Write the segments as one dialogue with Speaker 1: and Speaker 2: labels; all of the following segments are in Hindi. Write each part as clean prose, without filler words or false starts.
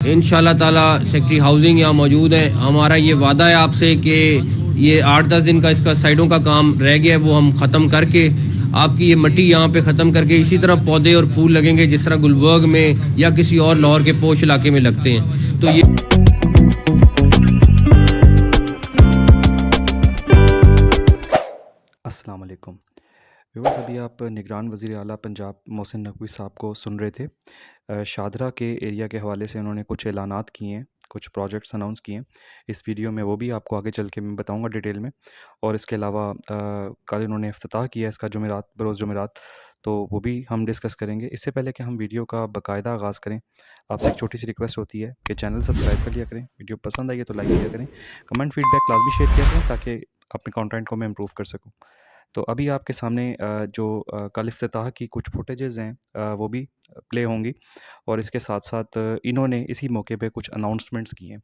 Speaker 1: इंशाल्लाह ताला सेक्रेटरी हाउसिंग यहाँ मौजूद है। हमारा ये वादा है आपसे कि ये 8-10 दिन का इसका साइडों का काम रह गया है, वो हम ख़त्म करके आपकी ये मिट्टी यहाँ पे ख़त्म करके इसी तरह पौधे और फूल लगेंगे जिस तरह गुलबर्ग में या किसी और लाहौर के पोश इलाके में लगते हैं। तो ये
Speaker 2: अस्सलाम वालेकुम व्यूअर्स, अभी आप निगरान वज़ीर आला पंजाब मोहसिन नकवी साहब को सुन रहे थे। शादरा के एरिया के हवाले से उन्होंने कुछ ऐलानात किए हैं, कुछ प्रोजेक्ट्स अनाउंस किए हैं। इस वीडियो में वो भी आपको आगे चल के मैं बताऊंगा डिटेल में। और इसके अलावा कल इन्होंने इफ्तिताह किया है इसका जुमेरात, बरोज़ जुमेरात, तो वो भी हम डिस्कस करेंगे। इससे पहले कि हम वीडियो का बाकायदा आगाज़ करें, आपसे एक छोटी सी रिक्वेस्ट होती है कि चैनल सब्सक्राइब कर लिया करें, वीडियो पसंद आई है तो लाइक किया करें, कमेंट फीडबैक लाजमी शेयर किया करें ताकि अपने कंटेंट को मैं इम्प्रूव कर सकूँ। तो अभी आपके सामने जो कल इफ्तिताह की कुछ फुटेजेस हैं वो भी प्ले होंगी। और इसके साथ-साथ इन्होंने इसी मौके पे कुछ अनाउंसमेंट्स किए हैं।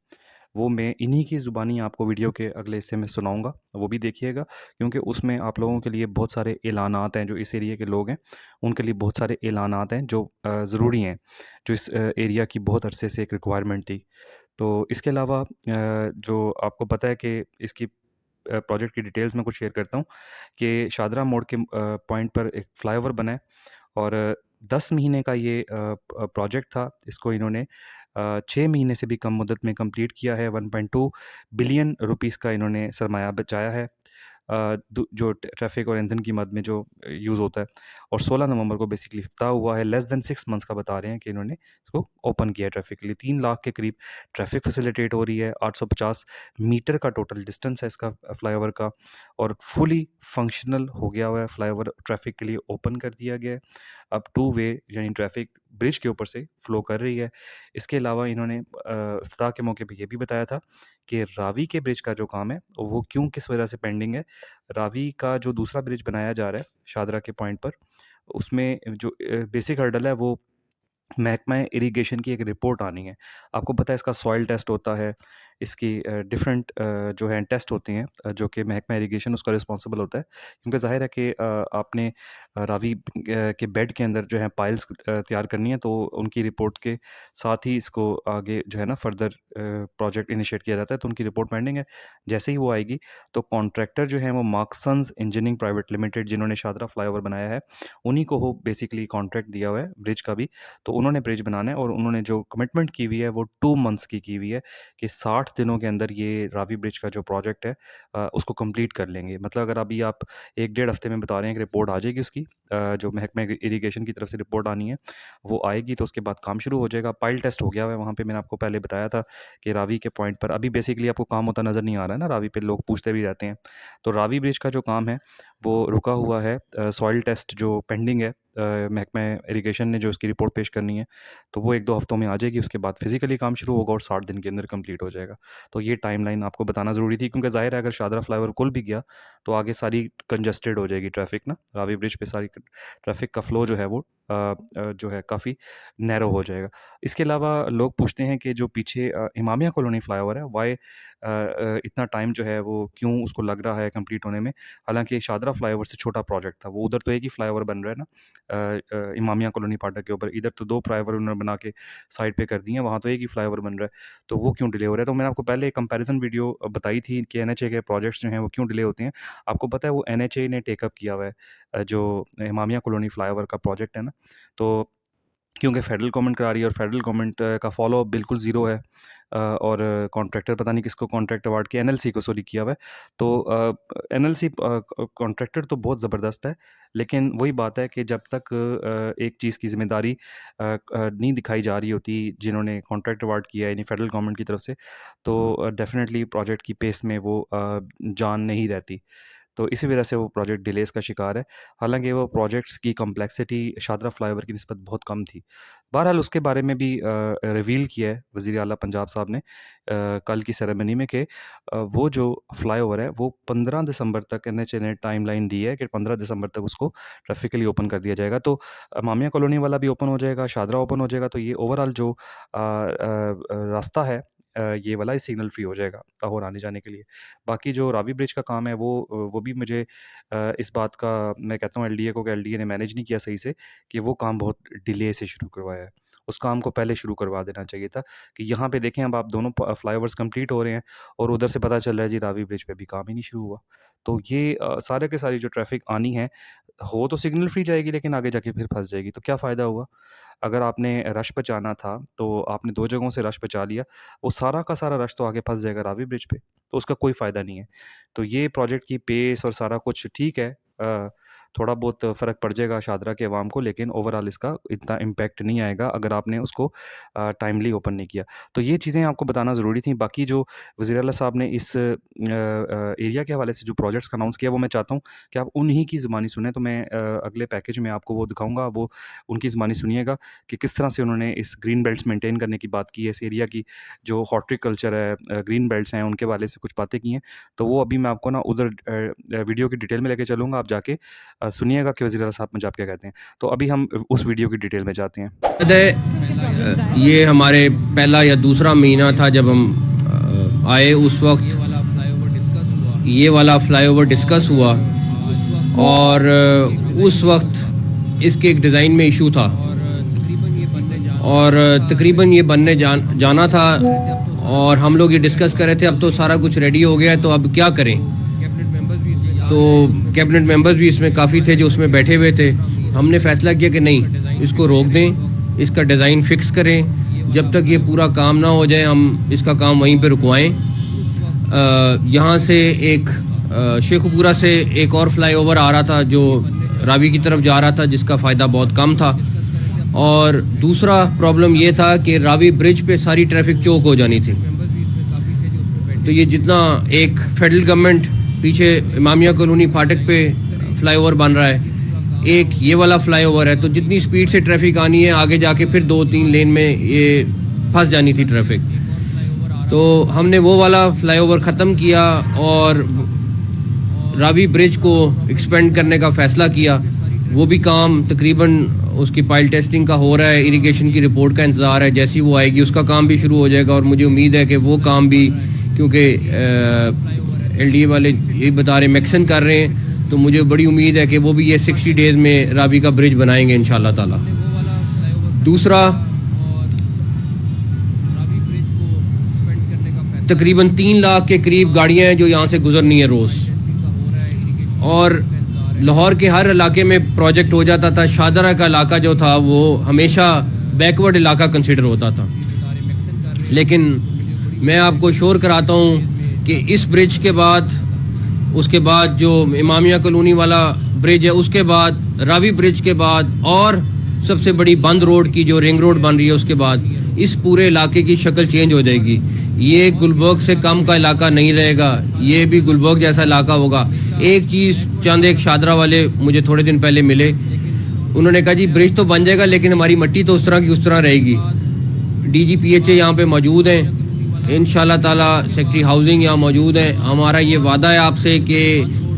Speaker 2: वो मैं इन्हीं की ज़ुबानी आपको वीडियो के अगले हिस्से में सुनाऊँगा, वो भी देखिएगा, क्योंकि उसमें आप लोगों के लिए बहुत सारे ऐलानात हैं। जो इस एरिया के लोग हैं, उनके लिए बहुत सारे ऐलानात हैं जो ज़रूरी हैं, जो इस एरिया की बहुत अरसे से एक रिक्वायरमेंट थी। तो इसके अलावा जो आपको पता है कि इसकी प्रोजेक्ट की डिटेल्स मैं कुछ शेयर करता हूँ कि शादरा मोड़ के पॉइंट पर एक फ्लाईओवर बना है। और 10 महीने का ये प्रोजेक्ट था। इसको इन्होंने 6 महीने से भी कम मुद्दत में कंप्लीट किया है। 1.2 बिलियन रुपीस का इन्होंने सरमाया बचाया है, जो ट्रैफिक और ईंधन की मद में जो यूज़ होता है। और 16 नवंबर को बेसिकली इफ्तिताह हुआ है। लेस देन 6 मंथ्स का बता रहे हैं कि इन्होंने इसको ओपन किया है ट्रैफिक के लिए। 3 लाख के करीब ट्रैफिक फैसिलिटेट हो रही है। 850 मीटर का टोटल डिस्टेंस है इसका फ्लाईओवर का। और फुली फंक्शनल हो गया हुआ है फ्लाईओवर, ट्रैफिक के लिए ओपन कर दिया गया है। अब टू वे यानी ट्रैफिक ब्रिज के ऊपर से फ़्लो कर रही है। इसके अलावा इन्होंने इफ्तिताह के मौके पे ये भी बताया था कि रावी के ब्रिज का जो काम है वो क्यों किस वजह से पेंडिंग है। रावी का जो दूसरा ब्रिज बनाया जा रहा है शादरा के पॉइंट पर, उसमें जो बेसिक हर्डल है वो महकमा इरिगेशन की एक रिपोर्ट आनी है। आपको पता है इसका सॉइल टेस्ट होता है, इसकी डिफरेंट जो है टेस्ट होते हैं, जो कि महकमा इरिगेशन उसका रिस्पॉन्सिबल होता है। क्योंकि ज़ाहिर है कि आपने रावी के बेड के अंदर जो है पाइल्स तैयार करनी है, तो उनकी रिपोर्ट के साथ ही इसको आगे जो है ना फर्दर प्रोजेक्ट इनिशिएट किया जाता है। तो उनकी रिपोर्ट पेंडिंग है। जैसे ही वो आएगी तो कॉन्ट्रैक्टर जो है वो मार्क्सन्स इंजीनियरिंग प्राइवेट लिमिटेड, जिन्होंने शादरा फ्लाईओवर बनाया है, उन्हीं को हो बेसिकली कॉन्ट्रैक्ट दिया हुआ है ब्रिज का भी। तो उन्होंने ब्रिज बनाना है और उन्होंने जो कमिटमेंट की हुई है वो 2 मंथ्स की हुई है कि 60 दिनों के अंदर ये रावी ब्रिज का जो प्रोजेक्ट है उसको कंप्लीट कर लेंगे। मतलब अगर अभी आप 1 डेढ़ हफ्ते में बता रहे हैं कि रिपोर्ट आ जाएगी उसकी, जो महकमा इरिगेशन की तरफ से रिपोर्ट आनी है वो आएगी, तो उसके बाद काम शुरू हो जाएगा। पाइल टेस्ट हो गया हुआ है वहाँ पे, मैंने आपको पहले बताया था कि रावी के पॉइंट पर अभी बेसिकली आपको काम होता नज़र नहीं आ रहा है ना, रावी पे लोग पूछते भी रहते हैं। तो रावी ब्रिज का जो काम है वो रुका हुआ है। सॉइल टेस्ट जो पेंडिंग है, महकमा इरिगेशन ने जो उसकी रिपोर्ट पेश करनी है, तो वो 1-2 हफ्तों में आ जाएगी। उसके बाद फिज़िकली काम शुरू होगा और 60 दिन के अंदर कंप्लीट हो जाएगा। तो ये टाइमलाइन आपको बताना ज़रूरी थी, क्योंकि ज़ाहिर है अगर शादरा फ्लाईओवर खुल भी गया तो आगे सारी कंजस्टेड हो जाएगी ट्रैफिक ना, रावी ब्रिज पे सारी ट्रैफिक का फ़्लो जो है वो जो है काफ़ी नैरो हो जाएगा। इसके अलावा लोग पूछते हैं कि जो पीछे इमामिया कॉलोनी फ्लाईओवर है, वाई इतना टाइम जो है वो क्यों उसको लग रहा है कंप्लीट होने में? हालाँकि शादरा फ्लाईओवर से छोटा प्रोजेक्ट था। वो उधर तो एक ही फ्लाईओवर बन रहा है ना, इमामिया कॉलोनी फाटक के ऊपर। इधर तो 2 फ्लाईओवर उन्होंने बना के साइड पे कर दिए हैं, वहाँ तो एक ही फ्लाईओवर बन रहा है। तो वो क्यों डिले हो रहा है? तो मैंने आपको पहले एक कंपैरिज़न वीडियो बताई थी कि एनएचए के प्रोजेक्ट्स जो हैं वो क्यों डिले होते हैं। आपको पता है वो एनएचए ने टेक अप किया हुआ है जो इमामिया कॉलोनी फ्लाईओवर का प्रोजेक्ट है ना, तो क्योंकि फेडरल गवर्नमेंट करा रही है और फेडरल गवर्नमेंट का फ़ॉलो अप बिल्कुल ज़ीरो है। और कॉन्ट्रैक्टर पता नहीं किसको कॉन्ट्रैक्ट अवार्ड किया, एनएलसी को सॉरी किया हुआ है। तो एनएलसी कॉन्ट्रैक्टर तो बहुत ज़बरदस्त है, लेकिन वही बात है कि जब तक एक चीज़ की ज़िम्मेदारी नहीं दिखाई जा रही होती जिन्होंने कॉन्ट्रैक्ट अवार्ड किया है यानी फेडरल गवर्नमेंट की तरफ से, तो डेफ़िनेटली प्रोजेक्ट की पेस में वो जान नहीं रहती। तो इसी वजह से वो प्रोजेक्ट डिलेज़ का शिकार है। हालाँकि वो प्रोजेक्ट्स की कॉम्प्लेक्सिटी शादरा फ्लाईओवर की निस्बत बहुत कम थी। बहरहाल उसके बारे में भी रिवील किया है वज़ीर आला पंजाब साहब ने कल की सेरेमनी में कि वो जो फ्लाईओवर है वो 15 दिसंबर तक एनएचए ने टाइमलाइन दी है कि 15 दिसंबर तक उसको ट्रैफ़िक के लिए ओपन कर दिया जाएगा। तो मामिया कॉलोनी वाला भी ओपन हो जाएगा, शादरा ओपन हो जाएगा, तो ये ओवरऑल जो रास्ता है ये वाला ही सिग्नल फ्री हो जाएगा लाहौर आने-जाने के लिए। बाकी जो रावी ब्रिज का काम है वो भी मुझे इस बात का मैं कहता हूँ एलडीए को कि एलडीए ने मैनेज नहीं किया सही से, कि वो काम बहुत डिले से शुरू करवाया है। उस काम को पहले शुरू करवा देना चाहिए था कि यहाँ पे देखें अब आप दोनों फ्लाईओवर्स कंप्लीट हो रहे हैं और उधर से पता चल रहा है जी रावी ब्रिज पे भी काम ही नहीं शुरू हुआ। तो ये सारे के सारी जो ट्रैफ़िक आनी है, हो तो सिग्नल फ्री जाएगी लेकिन आगे जाके फिर फँस जाएगी। तो क्या फ़ायदा हुआ? अगर आपने रश बचाना था, तो आपने 2 जगहों से रश बचा लिया, वो सारा का सारा रश तो आगे फँस जाएगा रावी ब्रिज पे, तो उसका कोई फ़ायदा नहीं है। तो ये प्रोजेक्ट की पेस और सारा कुछ ठीक है, थोड़ा बहुत फ़र्क पड़ जाएगा शादरा के अवाम को, लेकिन ओवरऑल इसका इतना इम्पैक्ट नहीं आएगा अगर आपने उसको टाइमली ओपन नहीं किया। तो ये चीज़ें आपको बताना ज़रूरी थी। बाकी जो वज़ीर आला साहब ने इस एरिया के हवाले से जो प्रोजेक्ट्स का अनाउंस किया, वो मैं चाहता हूँ कि आप उन्हीं की ज़ुबानी सुनें। तो मैं अगले पैकेज में आपको वो दिखाऊँगा, वो उनकी ज़ुबानी सुनिएगा कि किस तरह से उन्होंने इस ग्रीन बेल्ट्स मेंटेन करने की बात की है, इस एरिया की जो हॉर्टिकल्चर है, ग्रीन बेल्ट्स हैं, उनके हवाले से कुछ बातें की हैं। तो वो अभी मैं आपको ना उधर वीडियो की डिटेल में लेके चलूँगा, आप जाके सुनिएगा कि वज़ीर आला साहब पंजाब क्या कहते हैं। तो अभी हम उस वीडियो की डिटेल में जाते हैं।
Speaker 1: ये हमारे पहला या दूसरा महीना था जब हम आए, उस वक्त ये वाला फ्लाईओवर डिस्कस हुआ और उस वक्त इसके एक डिज़ाइन में इशू था और तकरीबन ये बनने जाना था और हम लोग ये डिस्कस कर रहे थे अब तो सारा कुछ रेडी हो गया है, तो अब क्या करें। तो कैबिनेट मेंबर्स भी इसमें काफ़ी थे जो उसमें बैठे हुए थे। हमने फ़ैसला किया कि नहीं, इसको रोक दें, इसका डिज़ाइन फ़िक्स करें, जब तक ये पूरा काम ना हो जाए हम इसका काम वहीं पे रुकवाएं। यहाँ से एक शेखुपुरा से एक और फ्लाईओवर आ रहा था जो रावी की तरफ जा रहा था, जिसका फ़ायदा बहुत कम था। और दूसरा प्रॉब्लम ये था कि रावी ब्रिज पे सारी ट्रैफिक चौक हो जानी थी। तो ये जितना एक फेडरल गवर्नमेंट पीछे इमामिया कॉलोनी फाटक पे फ्लाईओवर बन रहा है, एक ये वाला फ्लाईओवर है, तो जितनी स्पीड से ट्रैफिक आनी है आगे जाके फिर 2-3 लेन में ये फंस जानी थी ट्रैफिक। तो हमने वो वाला फ्लाईओवर ख़त्म किया और रावी ब्रिज को एक्सपेंड करने का फ़ैसला किया। वो भी काम तकरीबन उसकी पाइल टेस्टिंग का हो रहा है, इरिगेशन की रिपोर्ट का इंतज़ार है, जैसी वो आएगी उसका काम भी शुरू हो जाएगा। और मुझे उम्मीद है कि वो काम भी, क्योंकि LDA वाले ये बता रहे मैक्सन कर रहे हैं, तो मुझे बड़ी उम्मीद है कि वो भी ये 60 डेज़ में रावी का ब्रिज बनाएंगे इंशाल्लाह ताला। दूसरा, तकरीबन 3 लाख के करीब गाड़ियाँ हैं जो यहाँ से गुजरनी है रोज़, और लाहौर के हर इलाके में प्रोजेक्ट हो जाता था। शादरा का इलाका जो था वो हमेशा बैकवर्ड इलाका कंसिडर होता था, लेकिन मैं आपको श्योर कराता हूँ कि इस ब्रिज के बाद, उसके बाद जो इमामिया कॉलोनी वाला ब्रिज है, उसके बाद रावी ब्रिज के बाद, और सबसे बड़ी बंद रोड की जो रिंग रोड बन रही है, उसके बाद इस पूरे इलाके की शक्ल चेंज हो जाएगी। ये गुलबर्ग से कम का इलाका नहीं रहेगा, ये भी गुलबर्ग जैसा इलाका होगा। एक चीज़ चंद एक शादरा वाले मुझे थोड़े दिन पहले मिले, उन्होंने कहा जी ब्रिज तो बन जाएगा लेकिन हमारी मट्टी तो उस तरह की उस तरह रहेगी। DGPHA यहाँ पे मौजूद हैं, इंशाल्लाह ताला सेक्रेटरी हाउसिंग यहाँ मौजूद है। हमारा ये वादा है आपसे कि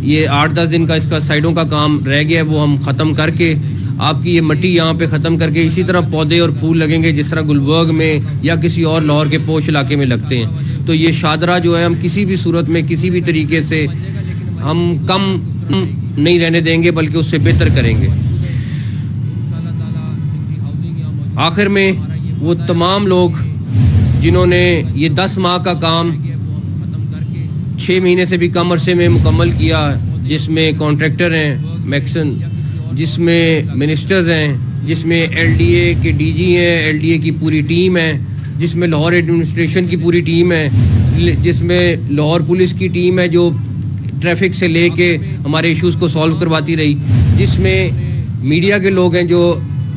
Speaker 1: ये 8-10 दिन का इसका साइडों का काम रह गया है, वो हम ख़त्म करके आपकी ये मट्टी यहाँ पे ख़त्म करके इसी तरह पौधे और फूल लगेंगे जिस तरह गुलबर्ग में या किसी और लाहौर के पोश इलाके में लगते हैं। तो ये शादरा जो है हम किसी भी सूरत में किसी भी तरीके से हम कम नहीं रहने देंगे, बल्कि उससे बेहतर करेंगे। आखिर में वो तमाम लोग जिन्होंने ये 10 माह का काम 6 महीने से भी कम अरसे में मुकम्मल किया, जिसमें कॉन्ट्रैक्टर हैं मैक्सन, जिसमें मिनिस्टर्स हैं, जिसमें LDA के DG हैं, LDA की पूरी टीम है, जिसमें लाहौर एडमिनिस्ट्रेशन की पूरी टीम है, जिसमें लाहौर पुलिस की टीम है जो ट्रैफिक से लेके हमारे इश्यूज़ को सॉल्व करवाती रही, जिसमें मीडिया के लोग हैं जो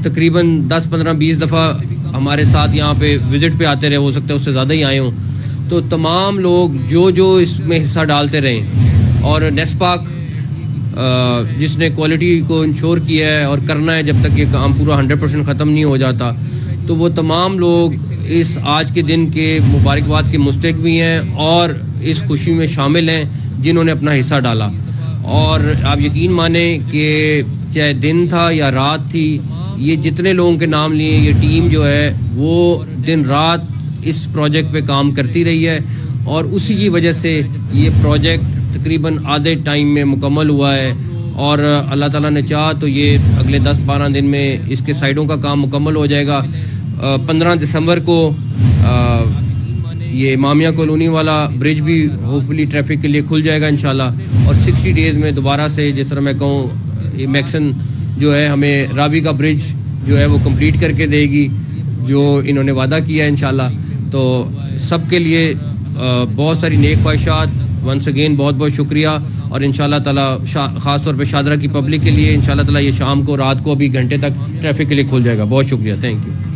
Speaker 1: तकरीबन 10, 15, 20 दफ़ा हमारे साथ यहाँ पे विज़िट पे आते रहे, हो सकता है उससे ज़्यादा ही आए हों। तो तमाम लोग जो इसमें हिस्सा डालते रहें, और नेस्पाक जिसने क्वालिटी को इंश्योर किया है और करना है जब तक ये काम पूरा 100% ख़त्म नहीं हो जाता, तो वो तमाम लोग इस आज के दिन के मुबारकबाद के मुस्तहिक भी हैं और इस खुशी में शामिल हैं जिन्होंने अपना हिस्सा डाला। और आप यकीन माने कि चाहे दिन था या रात थी, ये जितने लोगों के नाम लिए, ये टीम जो है वो दिन रात इस प्रोजेक्ट पे काम करती रही है, और उसी की वजह से ये प्रोजेक्ट तकरीबन आधे टाइम में मुकम्मल हुआ है। और अल्लाह ताला ने चाहा तो ये अगले 10-12 दिन में इसके साइडों का काम मुकम्मल हो जाएगा। 15 दिसंबर को ये मामिया कॉलोनी वाला ब्रिज भी होपफुली ट्रैफिक के लिए खुल जाएगा इंशाल्लाह। और 60 डेज़ में दोबारा से, जिस तरह मैं कहूँ, मैक्सन जो है हमें रावी का ब्रिज जो है वो कंप्लीट करके देगी, जो इन्होंने वादा किया है इंशाल्लाह। तो सबके लिए बहुत सारी नेक ख्वाहिशात, वंस अगेन बहुत बहुत शुक्रिया। और इंशाल्लाह ताला ख़ास तौर पे शादरा की पब्लिक के लिए इंशाल्लाह ताला ये शाम को, रात को, अभी घंटे तक ट्रैफिक के लिए खुल जाएगा। बहुत शुक्रिया, थैंक यू।